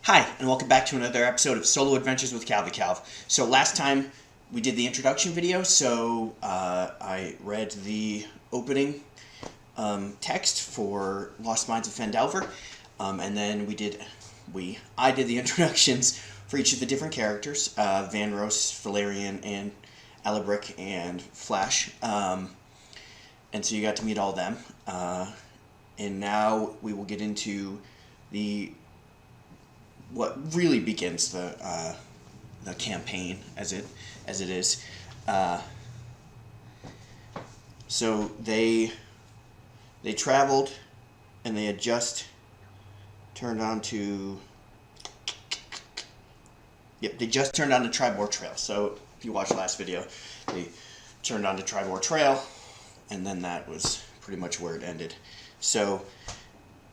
Hi, and welcome back to another episode of Solo Adventures with KalvyKalv. So last time we did the introduction video, so I read the opening text for Lost Mines of Phandelver, and then I did the introductions for each of the different characters, Vanros, Valerian, and Alebrick, and Flash, and so you got to meet all of them, and now we will get into what really begins the campaign as it is. So they traveled, and they had just turned onto. Yep, they just turned on the Tribor Trail. So if you watched the last video, they turned on the Tribor Trail, and then that was pretty much where it ended. So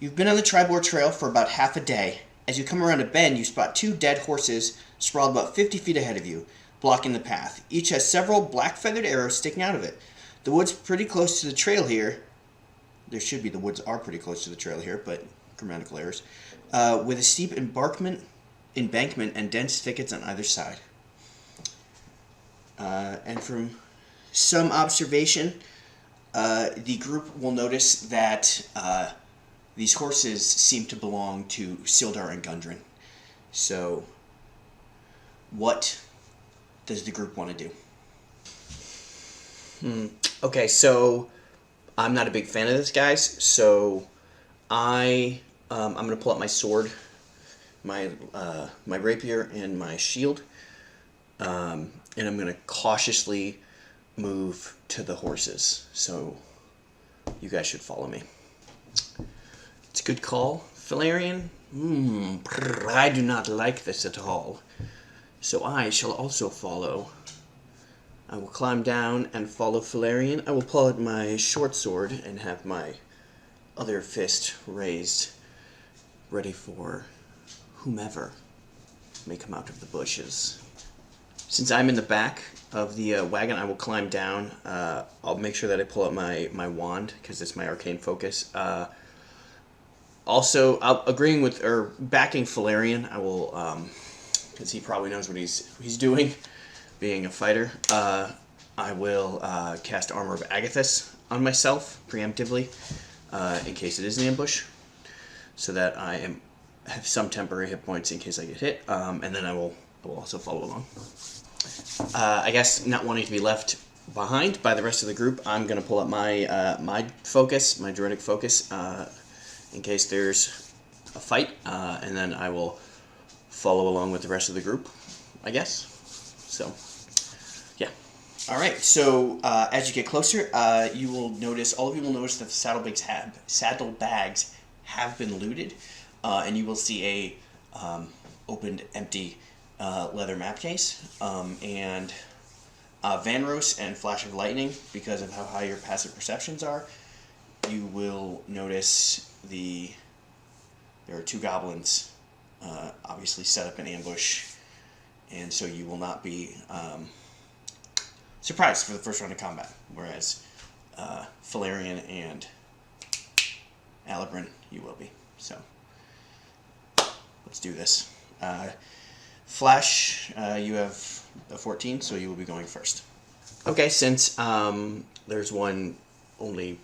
you've been on the Tribor Trail for about half a day. As you come around a bend, you spot two dead horses sprawled about 50 feet ahead of you, blocking the path. Each has several black-feathered arrows sticking out of it. The wood's pretty close to the trail here. The woods are pretty close to the trail here, but grammatical errors. With a steep embankment and dense thickets on either side. And from some observation, the group will notice that these horses seem to belong to Sildar and Gundren. So, what does the group want to do? Okay, so I'm not a big fan of this, guys. So I'm going to pull out my sword, my rapier, and my shield, and I'm going to cautiously move to the horses. So you guys should follow me. It's a good call, Valerian. I do not like this at all. So I shall also follow. I will climb down and follow Valerian. I will pull out my short sword and have my other fist raised, ready for whomever may come out of the bushes. Since I'm in the back of the wagon, I will climb down. I'll make sure that I pull out my wand, because it's my arcane focus. Also, agreeing with, or backing Valerian, I will, because he probably knows what he's doing, being a fighter. I will cast Armor of Agathis on myself, preemptively, in case it is an ambush, so that I have some temporary hit points in case I get hit, and then I will also follow along. I guess not wanting to be left behind by the rest of the group, I'm going to pull up my focus, my druidic focus, in case there's a fight, and then I will follow along with the rest of the group, I guess. So, yeah. Alright, so as you get closer, all of you will notice that the saddlebags have been looted, and you will see a opened, empty leather map case, and Vanros and Flash of Lightning, because of how high your passive perceptions are, you will notice there are two goblins obviously set up an ambush, and so you will not be surprised for the first round of combat, whereas Valerian and Alabrin, you will be. So let's do this. Flash, you have a 14, so you will be going first. Okay, since there's one only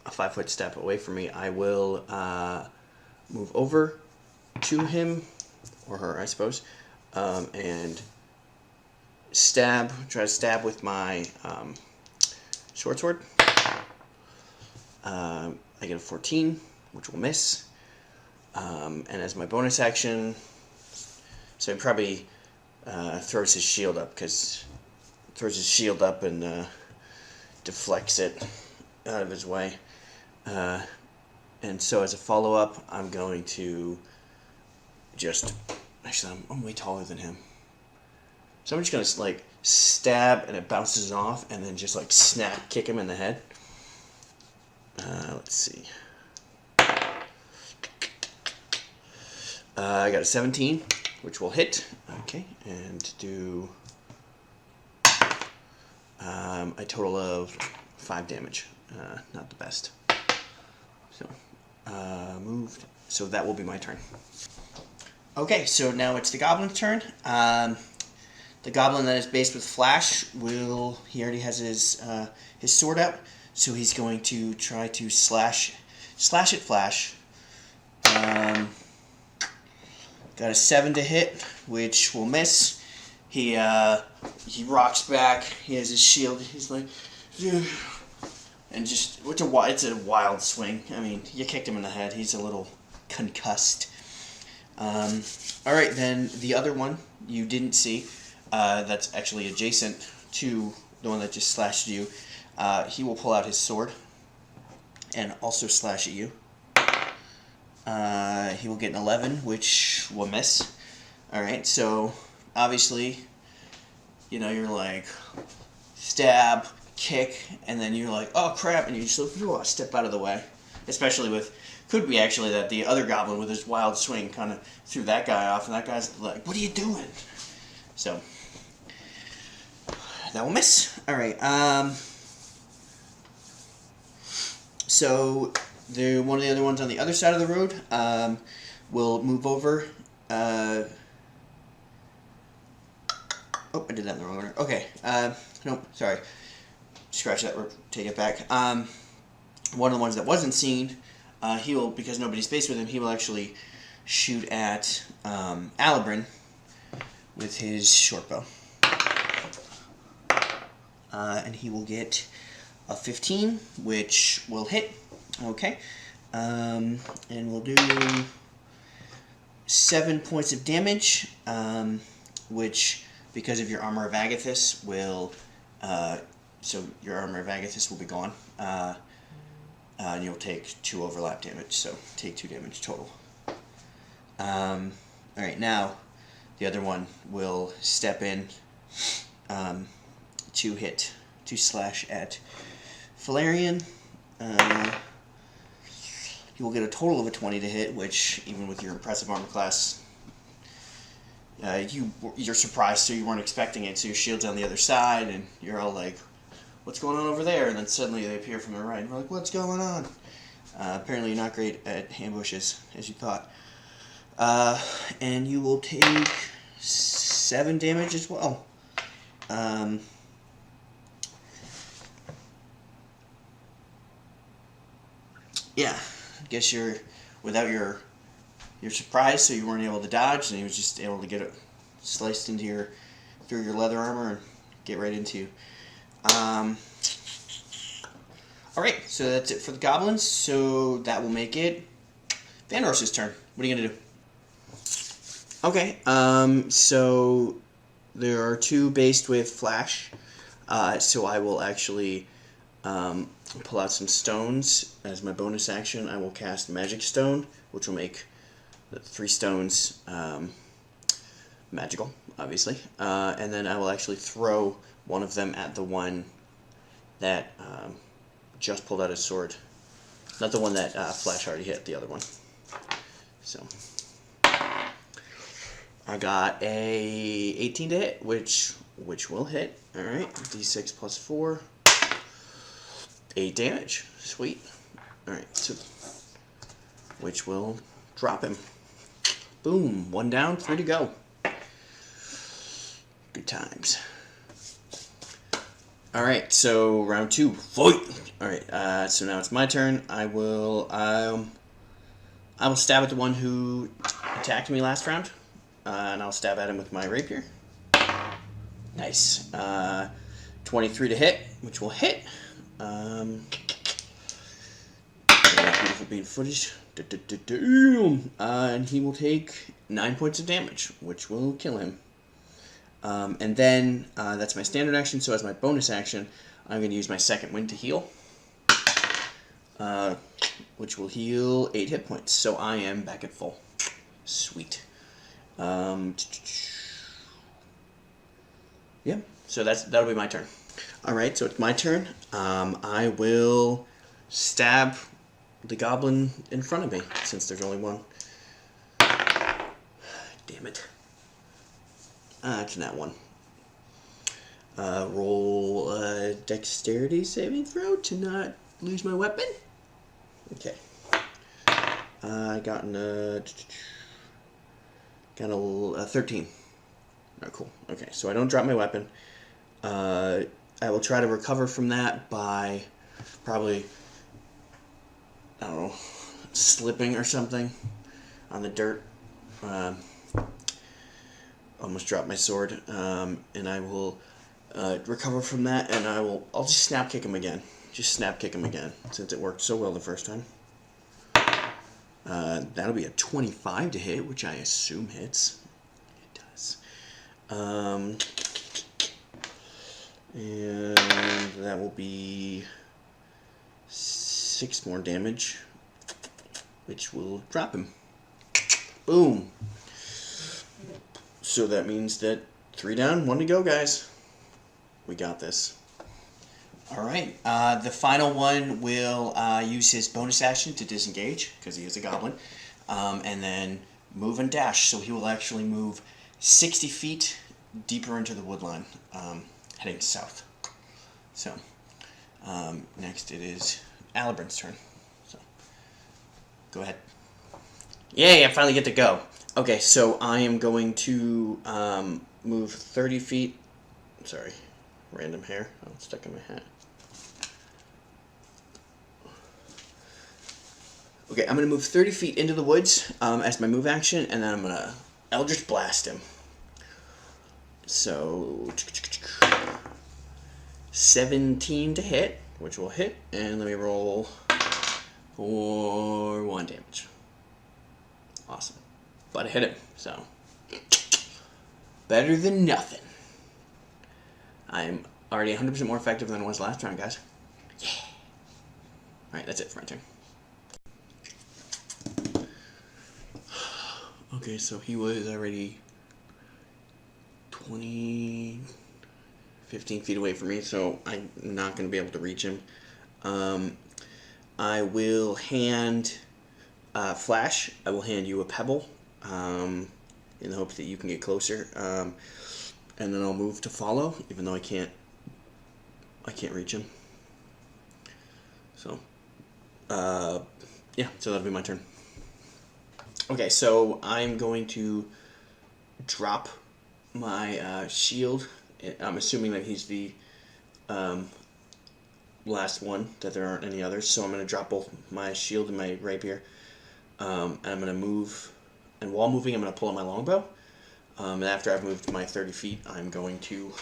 a 5-foot step away from me, I will move over to him, or her, I suppose, and try to stab with my short sword. I get a 14, which will miss, and as my bonus action, so he probably throws his shield up, and deflects it out of his way. And so as a follow-up, I'm going to actually, I'm way taller than him. So I'm just going to, like, stab, and it bounces off, and then just, like, snap, kick him in the head. Let's see. I got a 17, which will hit. Okay, and do a total of 5 damage. Not the best. So, moved. So that will be my turn. Okay, so now it's the goblin's turn. The goblin that is based with Flash he already has his sword out, so he's going to try to slash at Flash. Got a 7 to hit, which will miss. He rocks back. He has his shield. He's like, and just it's a wild swing. I mean, you kicked him in the head. He's a little concussed. All right, then the other one you didn't see. That's actually adjacent to the one that just slashed you. He will pull out his sword and also slash at you. He will get an 11, which will miss. Alright, so obviously, you know, you're like, stab, kick, and then you're like, oh crap, and you just step out of the way. Especially could be actually that the other goblin with his wild swing kind of threw that guy off, and that guy's like, what are you doing? So, that will miss. Alright, so one of the other ones on the other side of the road will move over. Oh, I did that in the wrong order. Okay, nope, sorry. Scratch that, take it back. One of the ones that wasn't seen, he will, because nobody's faced with him, he will actually shoot at Alabrin with his short bow. And he will get a 15, which will hit. Okay. And we'll do 7 points of damage, which, because of your Armor of Agathis, will, so your Armor of Agathis will be gone. And you'll take 2 overlap damage, so take 2 damage total. Alright, now the other one will step in to slash at Valerian. You will get a total of a 20 to hit, which, even with your impressive armor class, you're surprised, so you weren't expecting it, so your shield's on the other side, and you're all like, what's going on over there? And then suddenly they appear from the right, and we're like, what's going on? Apparently you're not great at ambushes, as you thought. And you will take 7 damage as well. Yeah, I guess you're without your surprise, so you weren't able to dodge, and he was just able to get it sliced into through your leather armor and get right into you. Alright, so that's it for the goblins. So that will make it Vanros's turn. What are you gonna do? Okay, so there are 2 based with Flash. So I will actually pull out some stones as my bonus action. I will cast Magic Stone, which will make the 3 stones magical, obviously. And then I will actually throw one of them at the one that just pulled out his sword. Not the one that Flash already hit, the other one. So I got a 18 to hit, which will hit. Alright, d6 plus 4. 8 damage. Sweet. Alright, so which will drop him. Boom. 1 down, 3 to go. Good times. Alright, so round 2. Fight! Alright, so now it's my turn. I will stab at the one who attacked me last round. And I'll stab at him with my rapier. Nice. 23 to hit, which will hit. Beautiful bean footage. And he will take 9 points of damage, which will kill him. And then that's my standard action, so as my bonus action, I'm going to use my second wind to heal. Which will heal 8 hit points, so I am back at full. Sweet. Yeah, so that'll be my turn. Alright, so it's my turn. I will stab the goblin in front of me, since there's only one. Damn it. It's not one. Roll a dexterity saving throw to not lose my weapon. Okay. I got a Got a 13. Oh, cool. Okay, so I don't drop my weapon. I will try to recover from that by probably, I don't know, slipping or something on the dirt. Almost dropped my sword. And I will recover from that, and I'll just snap kick him again. Just snap kick him again, since it worked so well the first time. That'll be a 25 to hit, which I assume hits. It does. And that will be 6 more damage, which will drop him. Boom. So that means that 3 down, 1 to go, guys. We got this. Alright, the final one will use his bonus action to disengage, because he is a goblin, and then move and dash, so he will actually move 60 feet deeper into the woodline, heading south. So, next it is Alabrin's turn. So, go ahead. Yay, I finally get to go. Okay, so I am going to move 30 feet. Sorry, random hair. Oh, it's stuck in my hat. Okay, I'm going to move 30 feet into the woods as my move action, and then I'm going to Eldritch Blast him. So, 17 to hit, which will hit, and let me roll for 1 damage. Awesome. But I hit him, so better than nothing. I'm already 100% more effective than I was last round, guys. Yeah. Alright, that's it for my turn. Okay, so he was already 15 feet away from me, so I'm not going to be able to reach him. I will hand Flash, I will hand you a pebble in the hopes that you can get closer. And then I'll move to follow, even though I can't reach him. So, yeah, so that'll be my turn. Okay, so I'm going to drop my shield. I'm assuming that he's the last one, that there aren't any others. So I'm going to drop both my shield and my rapier. And I'm going to move, and while moving, I'm going to pull out my longbow. And after I've moved my 30 feet, I'm going to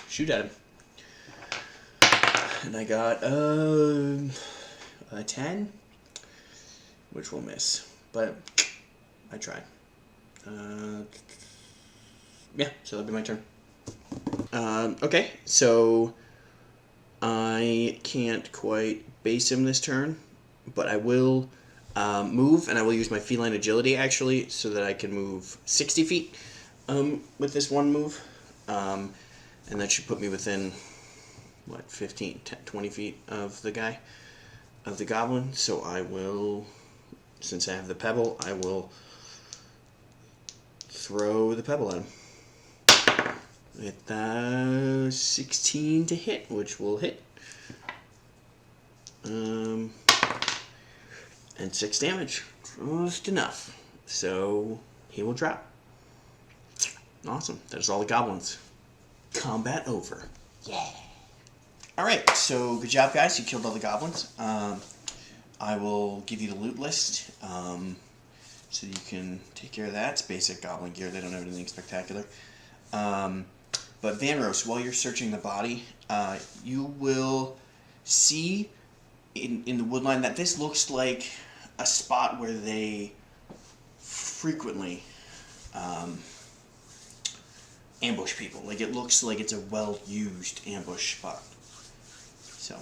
shoot at him. And I got a 10, which will miss. But I tried. Yeah, so that'll be my turn. Okay, so I can't quite base him this turn, but I will move, and I will use my feline agility, actually, so that I can move 60 feet with this one move. And that should put me within, what, 15, 10, 20 feet of the guy, of the goblin. So I will, since I have the pebble, I will throw the pebble at him. With 16 to hit, which will hit. And 6 damage. Just enough. So he will drop. Awesome. That is all the goblins. Combat over. Yeah. Alright, so good job, guys. You killed all the goblins. I will give you the loot list. So you can take care of that. It's basic goblin gear. They don't have anything spectacular. But Vanros, while you're searching the body, you will see in the woodline that this looks like a spot where they frequently ambush people. Like, it looks like it's a well-used ambush spot. So,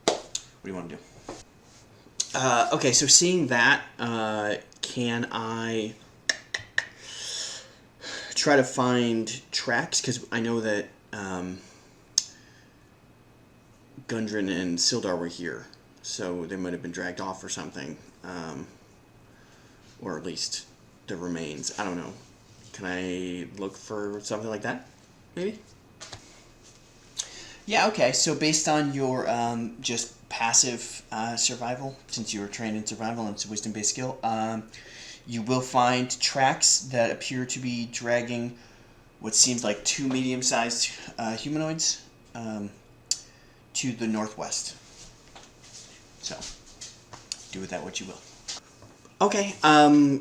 what do you want to do? Okay, so seeing that, can I try to find tracks? Because I know that Gundren and Sildar were here, so they might have been dragged off or something, or at least the remains. I don't know. Can I look for something like that, maybe? Yeah, okay, so based on your just passive survival, since you were trained in survival and it's a wisdom-based skill, You will find tracks that appear to be dragging what seems like two medium-sized humanoids to the northwest. So, do with that what you will. Okay,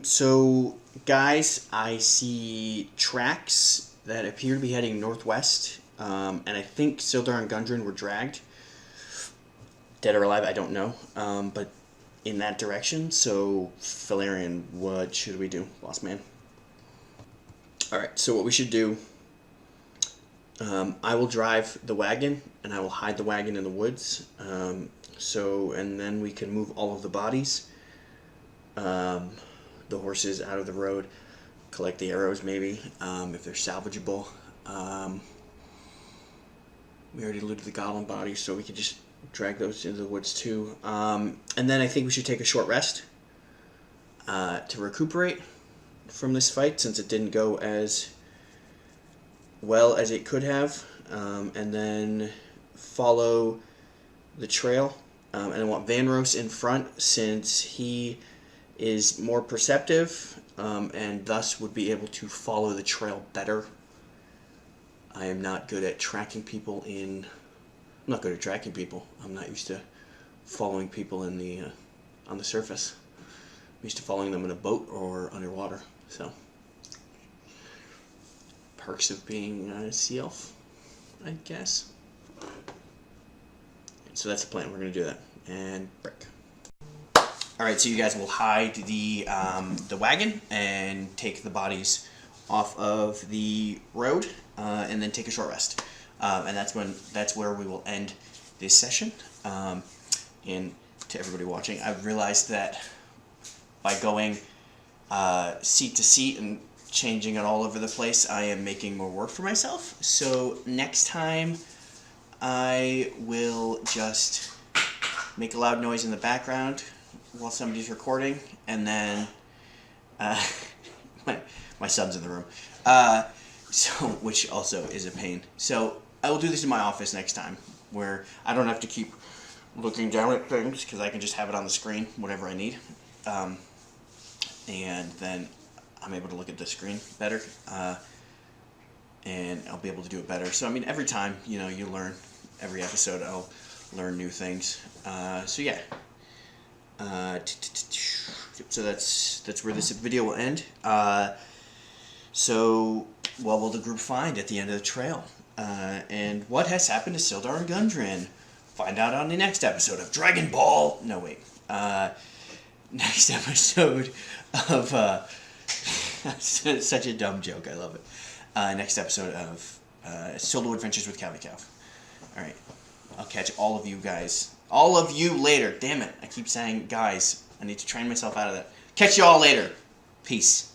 so guys, I see tracks that appear to be heading northwest, and I think Sildar and Gundren were dragged. Dead or alive, I don't know, but in that direction. So, Valerian, what should we do, boss man? Alright, so what we should do, I will drive the wagon, and I will hide the wagon in the woods, and then we can move all of the bodies, the horses out of the road, collect the arrows maybe, if they're salvageable. We already looted the goblin bodies, so we can just drag those into the woods too. And then I think we should take a short rest to recuperate from this fight, since it didn't go as well as it could have, and then follow the trail. And I want Vanros in front, since he is more perceptive, and thus would be able to follow the trail better. I am not good at tracking people I'm not good at tracking people. I'm not used to following people in the on the surface. I'm used to following them in a boat or underwater. So, perks of being a sea elf, I guess. So that's the plan. We're gonna do that. And break. All right. So you guys will hide the wagon and take the bodies off of the road, and then take a short rest. And that's where we will end this session. And to everybody watching, I've realized that by going seat to seat and changing it all over the place, I am making more work for myself. So next time, I will just make a loud noise in the background while somebody's recording, and then my son's in the room, which also is a pain. So I will do this in my office next time, where I don't have to keep looking down at things, because I can just have it on the screen, whatever I need. And then I'm able to look at the screen better, and I'll be able to do it better. So, I mean, every time, you learn, every episode I'll learn new things. So, yeah. So that's where this video will end. So, what will the group find at the end of the trail? And what has happened to Sildar and Gundren? Find out on the next episode of Dragon Ball. No, wait. Next episode of such a dumb joke. I love it. Next episode of Solo Adventures with KalvyKalv. All right. I'll catch all of you guys. All of you later. Damn it. I keep saying guys. I need to train myself out of that. Catch you all later. Peace.